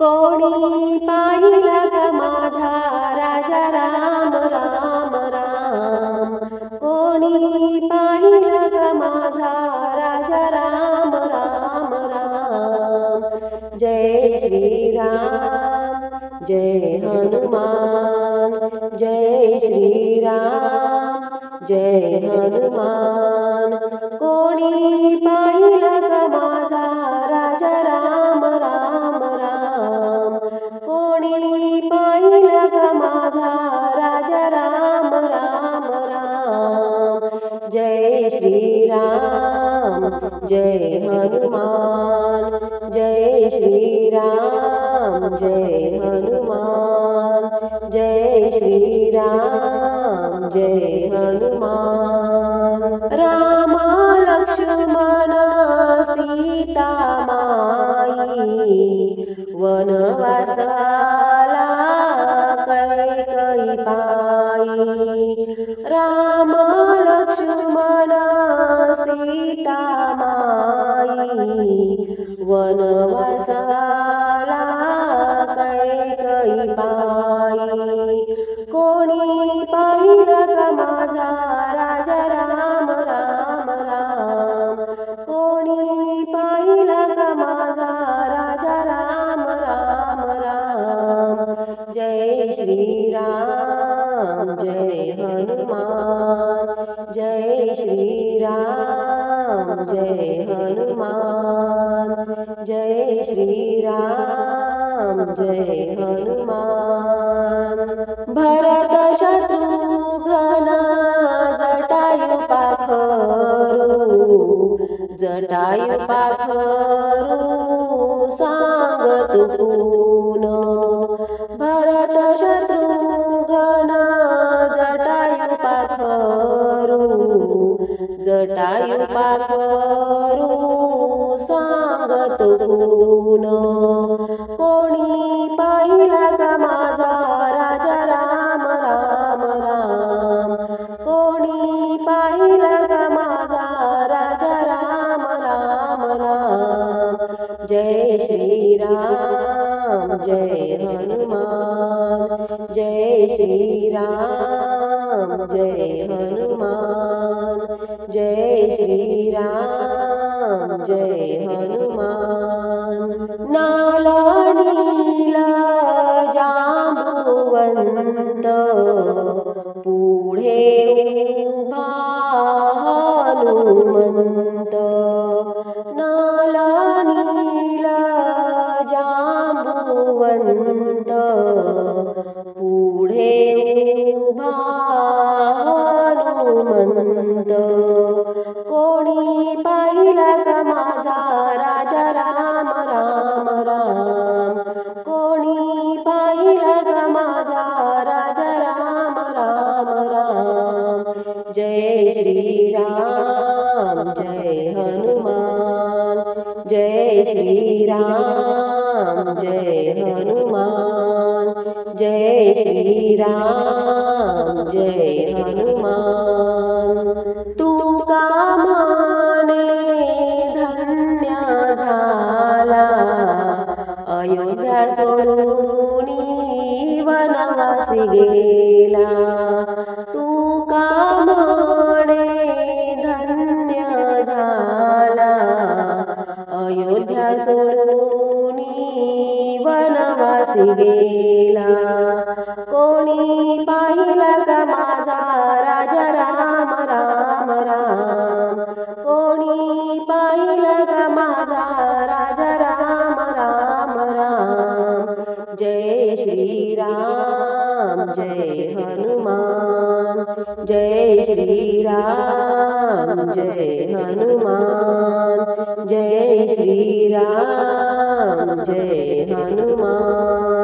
कोणी पाहिला का माझा राजा राम राम राम। कोणी पाहिला का माझा राजा राम राम राम। जय श्री राम जय हनुमान, जय श्री राम जय हनुमान। कोणी पाहिला का माझा राजा राम राम राम। कोणी पाहिला का माझा राजा राम राम राम। जय श्री राम जय हनुमान, जय श्री राम जय हनुमान। जय श्री राम जय हनुमान। राम लक्ष्मण सीता माई, वनवासाला कैकई पायी। राम लक्ष्मण सीता माई, वनवासाला कैकई पायी। कोणी पाहिला का माझा राजा राम राम राम। कोणी पाहिला का माझा राजा राम राम राम। जय श्री राम जय हनुमान, जय श्री राम जय हनुमान। जय श्री राम जय हनुमान। भरत शत्रुघ्न जटायु पाखरू, जटायु पाखरू सांगत पून। भरत शत्रुघ्न जटायु पाखरू, जटायु पाखरू सांगत पून। कोणी पाहिला का माझा राजा राम राम राम। कोणी पाहिला का माझा राजा राम राम राम। जय श्री राम जय हनुमान, जय श्री राम जय हनुमान। जय श्री राम जय हनुमान। नाल नील जांबुवंत, पुढे उभा हनुमंत। नाल नील जांबुवंत, पुढे उभा हनुमंत। कोणी पाहिला का माझा राजा राम राम राम। कोणी पाहिला का माझा राजा राम राम राम। जय श्री राम जय हनुमान, जय श्री राम जय हनुमान। जय श्री राम जय हनुमान। तुका म्हणे धन्य झाला, अयोध्या सोडूनी वनवासी गेला। तुका म्हणे धन्य झाला, अयोध्या सोडूनी वनवासी गेला। कोणी पाहिला का माझा राजा राम राम राम। कोणी पाहिला का माझा राजा राम राम राम। जय श्री राम जय हनुमान, जय श्री राम जय हनुमान। जय श्री राम जय हनुमान।